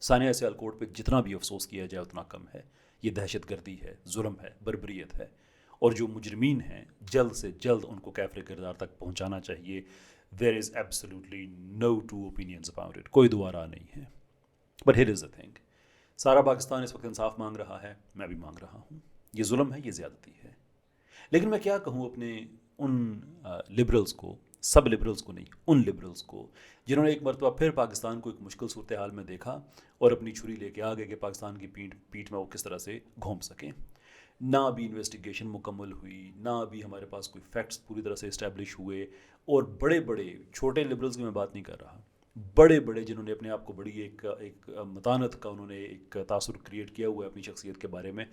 ثانیہ سیالکوٹ پہ جتنا بھی افسوس کیا جائے اتنا کم ہے. یہ دہشت گردی ہے, ظلم ہے, بربریت ہے, اور جو مجرمین ہیں جلد سے جلد ان کو کیفر کردار تک پہنچانا چاہیے. There is absolutely no two opinions about it, کوئی دو آراء نہیں ہے. But here is a thing, سارا پاکستان اس وقت انصاف مانگ رہا ہے, میں بھی مانگ رہا ہوں. یہ ظلم ہے, یہ زیادتی ہے. لیکن میں کیا کہوں اپنے ان لبرلز کو, سب لبرلز کو نہیں, ان لبرلز کو جنہوں نے ایک مرتبہ پھر پاکستان کو ایک مشکل صورتحال میں دیکھا اور اپنی چھری لے کے آ گئے کہ پاکستان کی پیٹھ میں وہ کس طرح سے گھوم سکیں. نہ ابھی انویسٹیگیشن مکمل ہوئی, نہ ابھی ہمارے پاس کوئی فیکٹس پوری طرح سے اسٹیبلش ہوئے, اور بڑے بڑے چھوٹے لبرلز کی میں بات نہیں کر رہا, بڑے بڑے جنہوں نے اپنے آپ کو بڑی ایک متانت کا انہوں نے ایک تاثر کریٹ کیا ہوا ہے اپنی شخصیت کے بارے میں,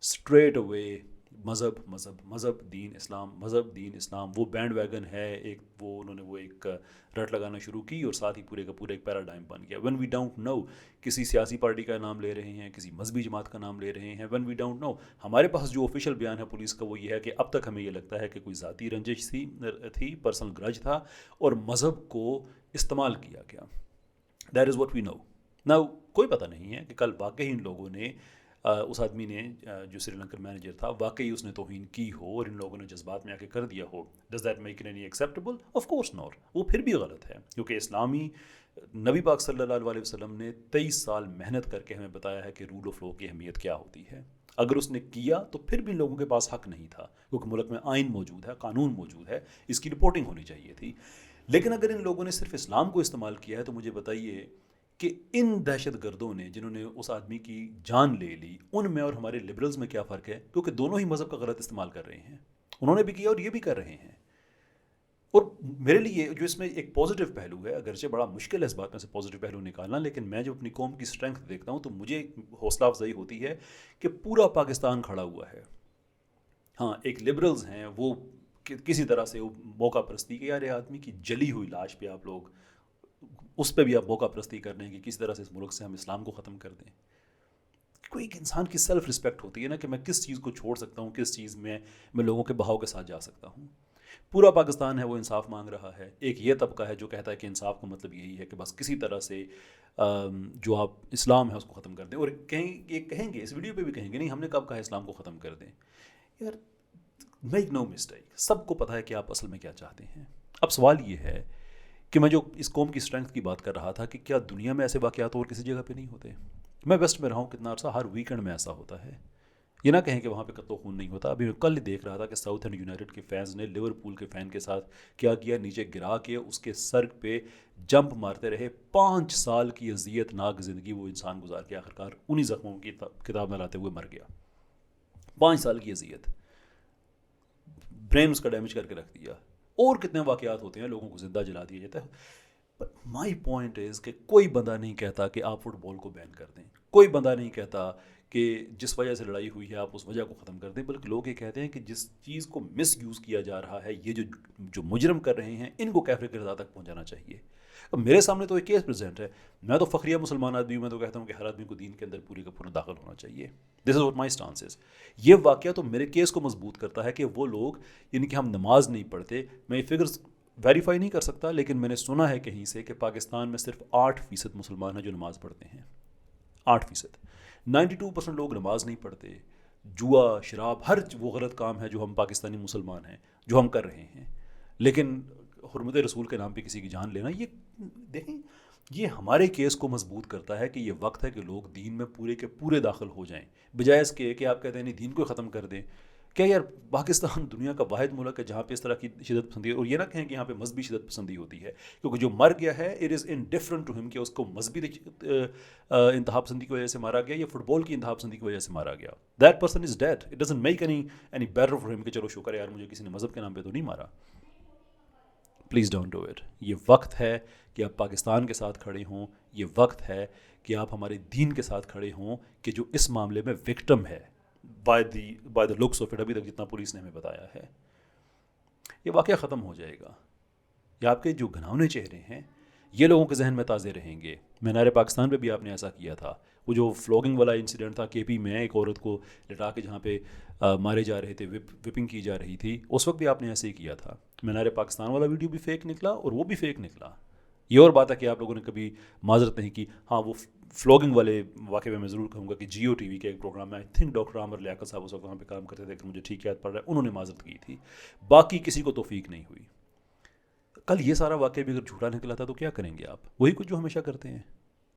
اسٹریٹ اوے مذہب مذہب مذہب دین اسلام, مذہب دین اسلام, وہ بینڈ ویگن ہے ایک, وہ انہوں نے وہ ایک رٹ لگانا شروع کی اور ساتھ ہی پورے کا پورا ایک پیراڈائم بن گیا. وین وی ڈونٹ نو, کسی سیاسی پارٹی کا نام لے رہے ہیں, کسی مذہبی جماعت کا نام لے رہے ہیں, وین وی ڈونٹ نو, ہمارے پاس جو آفیشیل بیان ہے پولیس کا وہ یہ ہے کہ اب تک ہمیں یہ لگتا ہے کہ کوئی ذاتی رنجش تھی, پرسنل گرج تھا اور مذہب کو استعمال کیا گیا. That is what we know. Now کوئی پتہ نہیں ہے کہ کل واقعی ان لوگوں نے, اس آدمی نے جو سری لنکن مینیجر تھا, واقعی اس نے توہین کی ہو اور ان لوگوں نے جذبات میں آ کے کر دیا ہو. Does that make it any acceptable? Of course not. وہ پھر بھی غلط ہے, کیونکہ اسلامی نبی پاک صلی اللہ علیہ وسلم نے 23 سال محنت کر کے ہمیں بتایا ہے کہ رول آف لاء کی اہمیت کیا ہوتی ہے. اگر اس نے کیا تو پھر بھی لوگوں کے پاس حق نہیں تھا, کیونکہ ملک میں آئین موجود ہے, قانون موجود ہے, اس کی رپورٹنگ ہونی چاہیے تھی. لیکن اگر ان لوگوں نے صرف اسلام کو استعمال کیا ہے تو مجھے بتائیے کہ ان دہشت گردوں نے جنہوں نے اس آدمی کی جان لے لی, ان میں اور ہمارے لبرلز میں کیا فرق ہے؟ کیونکہ دونوں ہی مذہب کا غلط استعمال کر رہے ہیں. انہوں نے بھی کیا اور یہ بھی کر رہے ہیں. اور میرے لیے جو اس میں ایک پازیٹیو پہلو ہے, اگرچہ بڑا مشکل ہے اس بات میں سے پازیٹیو پہلو نکالنا, لیکن میں جب اپنی قوم کی اسٹرینتھ دیکھتا ہوں تو مجھے حوصلہ افزائی ہوتی ہے کہ پورا پاکستان کھڑا ہوا ہے. ہاں, ایک لبرلز ہیں وہ کسی طرح سے وہ موقع پرستی کہ یار آدمی کی جلی ہوئی لاش پہ آپ لوگ, اس پہ بھی آپ موقع پرستی کر رہے ہیں کہ کس طرح سے اس ملک سے ہم اسلام کو ختم کر دیں. کوئی ایک انسان کی سیلف رسپیکٹ ہوتی ہے نا کہ میں کس چیز کو چھوڑ سکتا ہوں, کس چیز میں لوگوں کے بہاؤ کے ساتھ جا سکتا ہوں. پورا پاکستان ہے وہ انصاف مانگ رہا ہے. ایک یہ طبقہ ہے جو کہتا ہے کہ انصاف کا مطلب یہی ہے کہ بس کسی طرح سے جو آپ اسلام ہے اس کو ختم کر دیں, اور کہیں گے اس ویڈیو پہ بھی کہیں گے نہیں ہم نے کب کہا اسلام کو ختم کر دیں. یار میک نو مسٹیک, سب کو پتہ ہے کہ آپ اصل میں کیا چاہتے ہیں. اب سوال یہ ہے کہ میں جو اس قوم کی اسٹرینتھ کی بات کر رہا تھا کہ کیا دنیا میں ایسے واقعات اور کسی جگہ پہ نہیں ہوتے؟ میں ویسٹ میں رہا ہوں کتنا عرصہ, ہر ویکنڈ میں ایسا ہوتا ہے. یہ نہ کہیں کہ وہاں پہ قتل و خون نہیں ہوتا. ابھی میں کل دیکھ رہا تھا کہ ساؤتھ اینڈ یونائٹڈ کے فینز نے لیورپول کے فین کے ساتھ کیا کیا, نیچے گرا کے اس کے سر پہ جمپ مارتے رہے. 5 سال کی اذیت ناک زندگی وہ انسان گزار کے آخرکار انہی زخموں کی کتاب میں لاتے ہوئے مر گیا. 5 سال کی اذیت, برین اس کا ڈیمیج کر کے رکھ دیا. اور کتنے واقعات ہوتے ہیں, لوگوں کو زندہ جلا دیا جاتا ہے. بٹ مائی پوائنٹ از کہ کوئی بندہ نہیں کہتا کہ آپ فٹ بال کو بین کر دیں, کوئی بندہ نہیں کہتا کہ جس وجہ سے لڑائی ہوئی ہے آپ اس وجہ کو ختم کر دیں, بلکہ لوگ یہ کہتے ہیں کہ جس چیز کو مس یوز کیا جا رہا ہے, یہ جو مجرم کر رہے ہیں ان کو کیفر کردار تک پہنچانا چاہیے. اب میرے سامنے تو ایک کیس پریزنٹ ہے, میں تو فخریہ مسلمان آدمی ہوں, میں تو کہتا ہوں کہ ہر آدمی کو دین کے اندر پوری کا پورا داخل ہونا چاہیے. دس از واٹ مائی اسٹانس از. یہ واقعہ تو میرے کیس کو مضبوط کرتا ہے کہ وہ لوگ, یعنی کہ ہم نماز نہیں پڑھتے, میں یہ فگرز ویریفائی نہیں کر سکتا, لیکن میں نے سنا ہے کہیں سے کہ پاکستان میں صرف 8% مسلمان ہیں جو نماز پڑھتے ہیں. 8%. 92% لوگ نماز نہیں پڑھتے. جوا, شراب, ہر وہ غلط کام ہے جو ہم پاکستانی مسلمان ہیں جو ہم کر رہے ہیں. لیکن حرمت رسول کے نام پہ کسی کی جان لینا, یہ دیکھیں یہ ہمارے کیس کو مضبوط کرتا ہے کہ یہ وقت ہے کہ لوگ دین میں پورے کے پورے داخل ہو جائیں, بجائے اس کے کہ آپ کہتے ہیں نہیں دین کو ختم کر دیں. کیا یار پاکستان دنیا کا واحد ملک ہے جہاں پہ اس طرح کی شدت پسندی ہے, اور یہ نہ کہیں کہ یہاں پہ مذہبی شدت پسندی ہوتی ہے, کیونکہ جو مر گیا ہے اٹ از انڈفرنٹ ٹو ہم کہ اس کو مذہبی انتہا پسندی کی وجہ سے مارا گیا یا فٹ بال کی انتہا پسندی کی وجہ سے مارا گیا. That person is dead. It doesn't make any better for ہم کہ چلو شکر ہے یار مجھے کسی نے مذہب کے نام پہ تو نہیں مارا. Please don't do it. یہ وقت ہے کہ آپ پاکستان کے ساتھ کھڑے ہوں, یہ وقت ہے کہ آپ ہمارے دین کے ساتھ کھڑے ہوں کہ جو اس معاملے میں وکٹم ہے by the looks of it. ابھی تک جتنا پولیس نے ہمیں بتایا ہے یہ واقعہ ختم ہو جائے گا. یہ آپ کے جو گھناؤنے چہرے ہیں یہ لوگوں کے ذہن میں تازے رہیں گے. مینار پاکستان پہ بھی آپ نے ایسا کیا تھا, وہ جو فلوگنگ والا انسیڈنٹ تھا کے پی میں, ایک عورت کو لٹا کے جہاں پہ مارے جا رہے تھے, وپنگ کی جا رہی تھی, اس وقت بھی آپ نے ایسے ہی کیا تھا. مینار پاکستان والا ویڈیو بھی فیک نکلا اور وہ بھی فیک نکلا. یہ اور بات ہے کہ آپ لوگوں نے کبھی معذرت نہیں کی. ہاں وہ فلوگنگ والے واقعے میں ضرور کہوں گا کہ جیو ٹی وی کے ایک پروگرام میں I think doctor Aamir Liaquat صاحب اس وقت وہاں پہ کام کرتے تھے کہ مجھے ٹھیک یاد پڑ رہا ہے, انہوں نے معذرت کی تھی, باقی کسی کو توفیق نہیں ہوئی. کل یہ سارا واقعہ بھی اگر جھوٹا نکلا تھا تو کیا کریں گے آپ؟ وہی کچھ جو ہمیشہ کرتے ہیں.